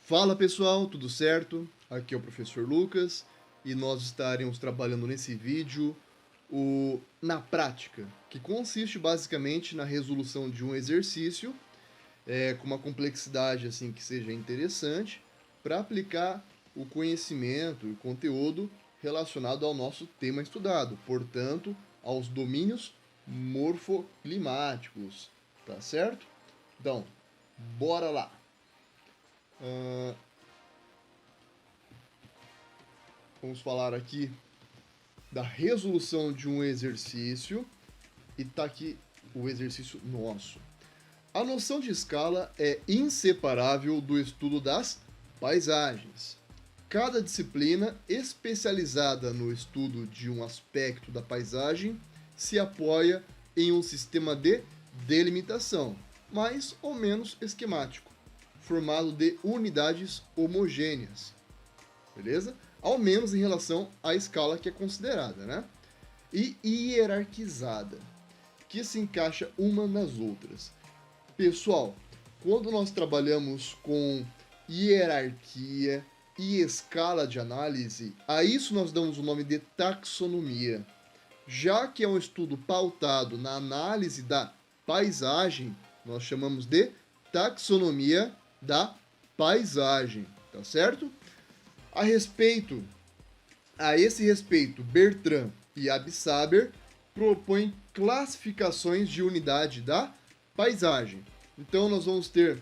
Fala pessoal, tudo certo? Aqui é o professor Lucas e nós estaremos trabalhando nesse vídeo na prática, que consiste basicamente na resolução de um exercício com uma complexidade assim que seja interessante para aplicar o conhecimento e o conteúdo relacionado ao nosso tema estudado, portanto, aos domínios morfoclimáticos, tá certo? Então, bora lá! Ah, Vamos falar aqui da resolução de um exercício e tá aqui o exercício nosso. A noção de escala é inseparável do estudo das paisagens. Cada disciplina especializada no estudo de um aspecto da paisagem se apoia em um sistema de delimitação, mais ou menos esquemático, formado de unidades homogêneas. Beleza? Ao menos em relação à escala que é considerada, né? E hierarquizada, que se encaixa uma nas outras. Pessoal, quando nós trabalhamos com hierarquia e escala de análise, a isso nós damos o nome de taxonomia. Já que é um estudo pautado na análise da paisagem, nós chamamos de taxonomia da paisagem, tá certo? A esse respeito, Bertrand e Absaber propõem classificações de unidade da paisagem. Então nós vamos ter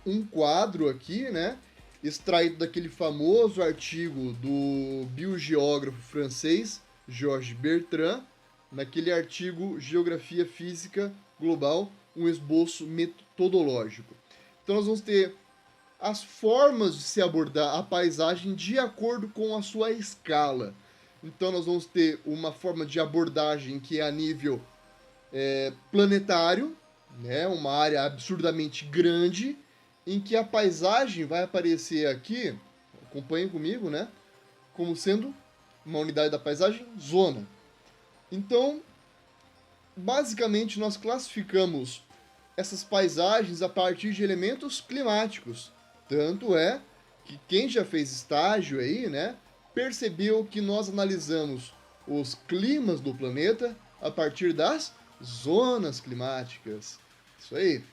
um quadro aqui, né, extraído daquele famoso artigo do biogeógrafo francês Georges Bertrand, naquele artigo Geografia Física Global, um esboço metodológico. Então nós vamos ter as formas de se abordar a paisagem de acordo com a sua escala. Então nós vamos ter uma forma de abordagem que é a nível planetário, né, uma área absurdamente grande, em que a paisagem vai aparecer aqui, acompanhem comigo, né, como sendo uma unidade da paisagem, zona. Então, basicamente, nós classificamos essas paisagens a partir de elementos climáticos. Tanto é que quem já fez estágio aí, né, percebeu que nós analisamos os climas do planeta a partir das zonas climáticas. Isso aí.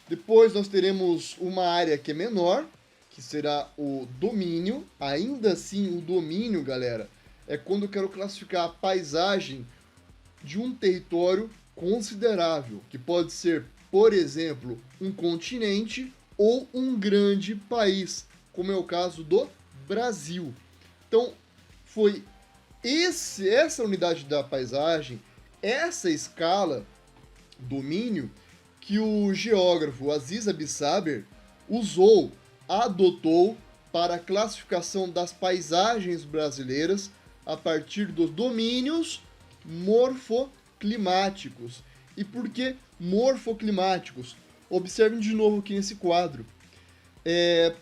Depois nós teremos uma área que é menor, que será o domínio. Ainda assim, o domínio, galera, é quando eu quero classificar a paisagem de um território considerável, que pode ser, por exemplo, um continente ou um grande país, como é o caso do Brasil. Então, foi essa unidade da paisagem, essa escala, domínio, que o geógrafo Aziz Absaber usou, adotou para a classificação das paisagens brasileiras a partir dos domínios morfoclimáticos. E por que morfoclimáticos? Observem de novo aqui nesse quadro.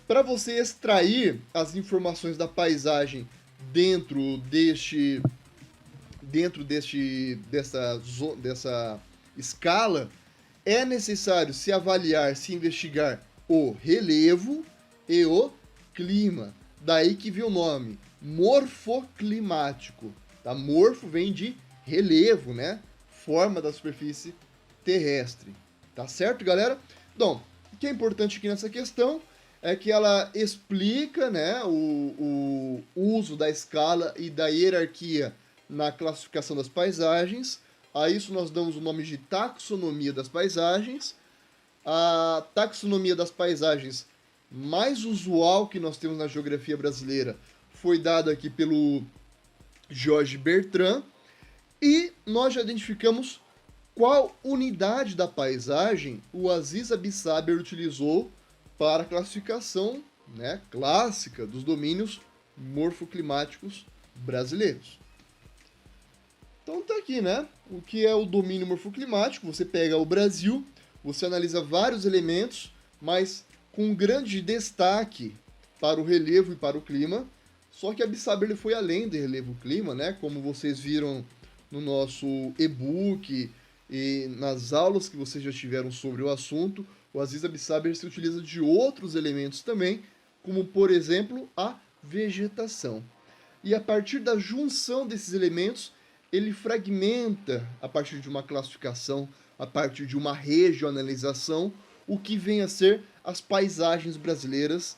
Para você extrair as informações da paisagem dessa escala, é necessário se avaliar, se investigar o relevo e o clima. Daí que vem o nome, morfoclimático. Tá? Morfo vem de relevo, né? Forma da superfície terrestre. Tá certo, galera? Então, o que é importante aqui nessa questão é que ela explica, né, o uso da escala e da hierarquia na classificação das paisagens. A isso nós damos o nome de taxonomia das paisagens. A taxonomia das paisagens mais usual que nós temos na geografia brasileira foi dada aqui pelo Georges Bertrand. E nós já identificamos qual unidade da paisagem o Aziz Absaber utilizou para a classificação, né, clássica dos domínios morfoclimáticos brasileiros. Então tá aqui, né? O que é o domínio morfoclimático? Você pega o Brasil, você analisa vários elementos, mas com grande destaque para o relevo e para o clima. Só que Absaber ele foi além de relevo e clima, né? Como vocês viram no nosso e-book e nas aulas que vocês já tiveram sobre o assunto, o Aziz Absaber se utiliza de outros elementos também, como por exemplo a vegetação. E a partir da junção desses elementos, ele fragmenta, a partir de uma classificação, a partir de uma regionalização, o que vem a ser as paisagens brasileiras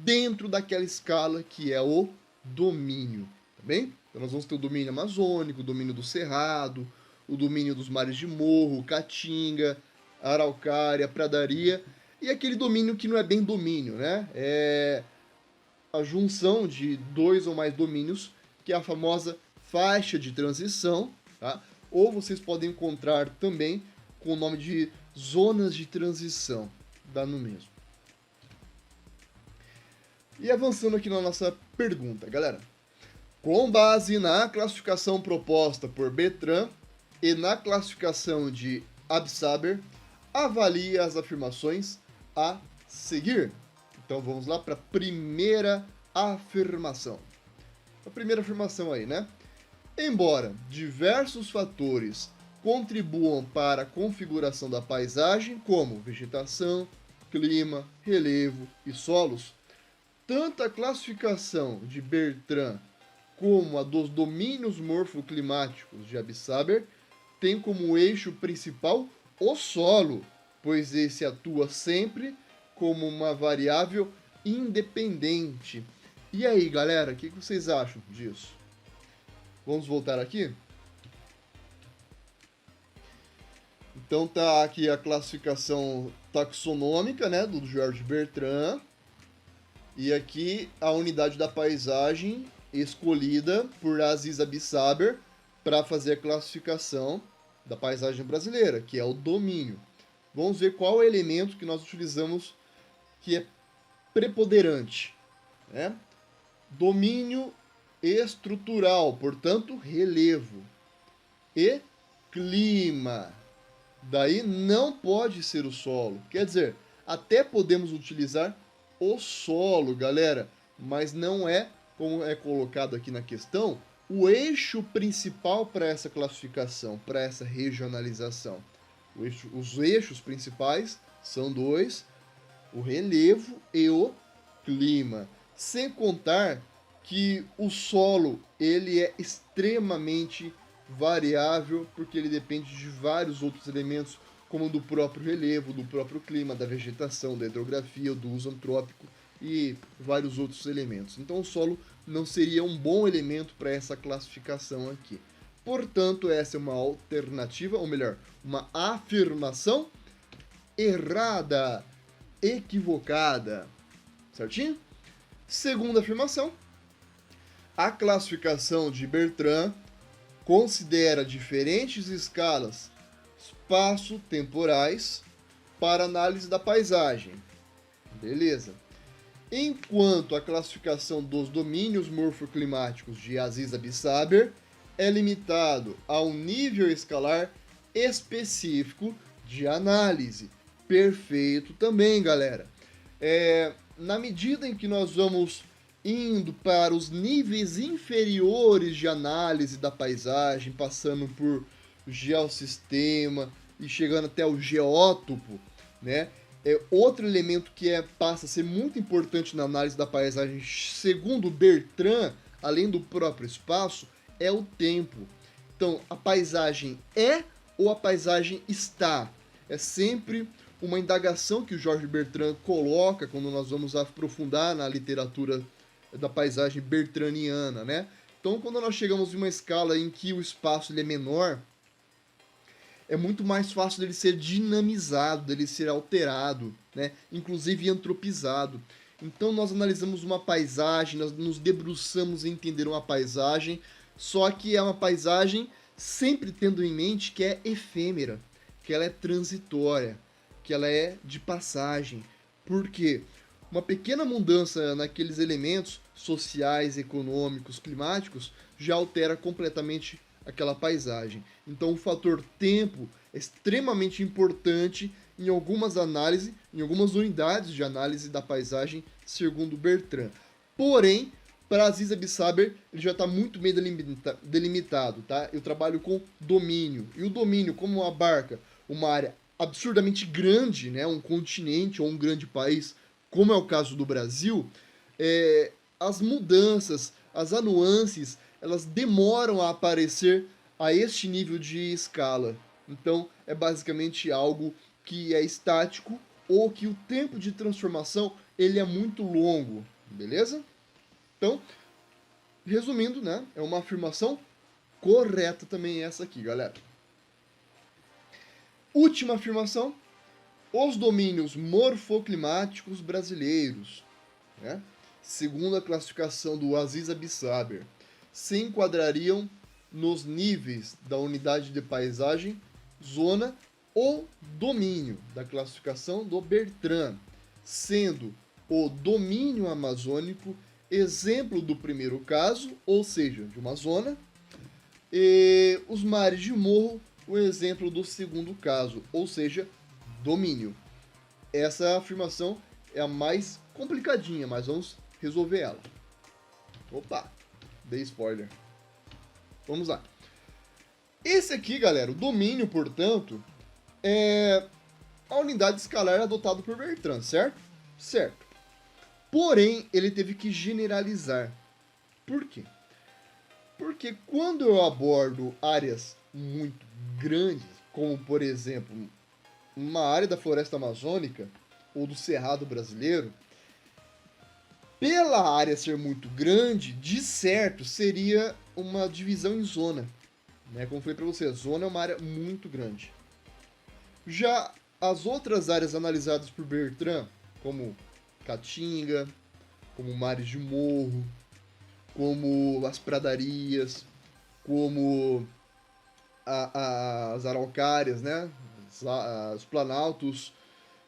dentro daquela escala que é o domínio, tá bem? Então nós vamos ter o domínio amazônico, o domínio do cerrado, o domínio dos mares de morro, caatinga, araucária, pradaria, e aquele domínio que não é bem domínio, né? É a junção de dois ou mais domínios, que é a famosa faixa de transição, tá? Ou vocês podem encontrar também com o nome de zonas de transição, dá no mesmo. E avançando aqui na nossa pergunta, galera. Com base na classificação proposta por Bertrand e na classificação de Absaber, avalie as afirmações a seguir. Então vamos lá para a primeira afirmação. A primeira afirmação aí, né? Embora diversos fatores contribuam para a configuração da paisagem, como vegetação, clima, relevo e solos, tanto a classificação de Bertrand como a dos domínios morfoclimáticos de Absaber tem como eixo principal o solo, pois esse atua sempre como uma variável independente. E aí, galera, o que vocês acham disso? Vamos voltar aqui? Então tá aqui a classificação taxonômica, né, do Georges Bertrand. E aqui a unidade da paisagem escolhida por Aziz Absaber para fazer a classificação da paisagem brasileira, que é o domínio. Vamos ver qual é o elemento que nós utilizamos que é preponderante, né? Domínio estrutural, portanto, relevo. E clima. Daí não pode ser o solo. Quer dizer, até podemos utilizar o solo, galera, mas não é, como é colocado aqui na questão, o eixo principal para essa classificação, para essa regionalização. Os eixos principais são dois, o relevo e o clima. Sem contar que o solo ele é extremamente variável, porque ele depende de vários outros elementos, como do próprio relevo, do próprio clima, da vegetação, da hidrografia, do uso antrópico e vários outros elementos. Então o solo não seria um bom elemento para essa classificação aqui. Portanto, essa é uma alternativa, ou melhor, uma afirmação errada, equivocada. Certinho? Segunda afirmação. A classificação de Bertrand considera diferentes escalas espaço-temporais para análise da paisagem. Beleza. Enquanto a classificação dos domínios morfoclimáticos de Aziz Absaber é limitado a um nível escalar específico de análise. Perfeito também, galera. Na medida em que nós vamos indo para os níveis inferiores de análise da paisagem, passando por geossistema e chegando até o geótopo, né? Outro elemento que passa a ser muito importante na análise da paisagem, segundo Bertrand, além do próprio espaço, é o tempo. Então, a paisagem é ou a paisagem está? É sempre uma indagação que o Georges Bertrand coloca quando nós vamos aprofundar na literatura da paisagem bertrandiana, né? Então, quando nós chegamos em uma escala em que o espaço ele é menor, é muito mais fácil dele ser dinamizado, dele ser alterado, né? Inclusive antropizado. Então nós analisamos uma paisagem, nós nos debruçamos em entender uma paisagem, só que é uma paisagem sempre tendo em mente que é efêmera, que ela é transitória, que ela é de passagem. Por quê? Uma pequena mudança naqueles elementos sociais, econômicos, climáticos já altera completamente aquela paisagem. Então o fator tempo é extremamente importante em algumas análises, em algumas unidades de análise da paisagem, segundo Bertrand. Porém, para Aziz Absaber, ele já está muito bem delimitado, tá? Eu trabalho com domínio. E o domínio, como abarca uma área absurdamente grande, né, um continente ou um grande país, como é o caso do Brasil, as mudanças, as nuances, elas demoram a aparecer a este nível de escala. Então, é basicamente algo que é estático ou que o tempo de transformação ele é muito longo, beleza? Então, resumindo, né, é uma afirmação correta também essa aqui, galera. Última afirmação: os domínios morfoclimáticos brasileiros, né, segundo a classificação do Aziz Abissaber, se enquadrariam nos níveis da unidade de paisagem, zona ou domínio da classificação do Bertrand, sendo o domínio amazônico exemplo do primeiro caso, ou seja, de uma zona, e os mares de morro o exemplo do segundo caso, ou seja, domínio. Essa afirmação é a mais complicadinha, mas vamos resolver ela. Opa, dei spoiler. Vamos lá. Esse aqui, galera, o domínio, portanto, é a unidade escalar adotada por Bertrand, certo? Certo. Porém, ele teve que generalizar. Por quê? Porque quando eu abordo áreas muito grandes, como por exemplo, uma área da floresta amazônica ou do cerrado brasileiro, pela área ser muito grande, de certo seria uma divisão em zona. Né? Como falei para você, a zona é uma área muito grande. Já as outras áreas analisadas por Bertrand, como Caatinga, como mares de morro, como as pradarias, como as araucárias, né? Os planaltos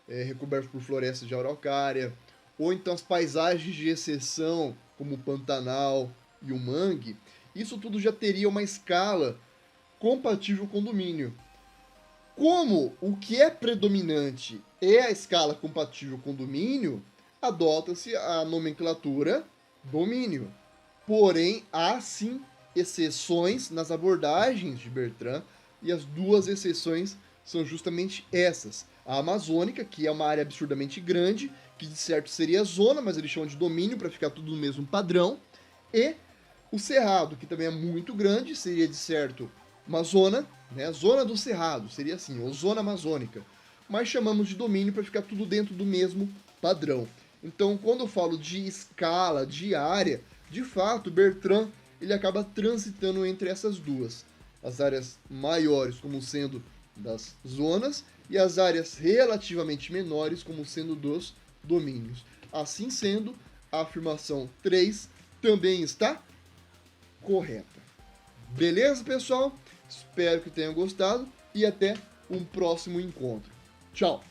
recobertos por florestas de araucária, ou então as paisagens de exceção, como o Pantanal e o Mangue, isso tudo já teria uma escala compatível com o domínio. Como o que é predominante é a escala compatível com o domínio, adota-se a nomenclatura domínio. Porém, há sim exceções nas abordagens de Bertrand, e as duas exceções são justamente essas. A amazônica, que é uma área absurdamente grande, que de certo seria zona, mas eles chamam de domínio para ficar tudo no mesmo padrão, e o cerrado, que também é muito grande, seria de certo uma zona, né? Zona do cerrado, seria assim, ou zona amazônica, mas chamamos de domínio para ficar tudo dentro do mesmo padrão. Então, quando eu falo de escala, de área, de fato, Bertrand ele acaba transitando entre essas duas. As áreas maiores como sendo das zonas e as áreas relativamente menores como sendo dos domínios. Assim sendo, a afirmação 3 também está correta. Beleza, pessoal? Espero que tenham gostado e até um próximo encontro. Tchau!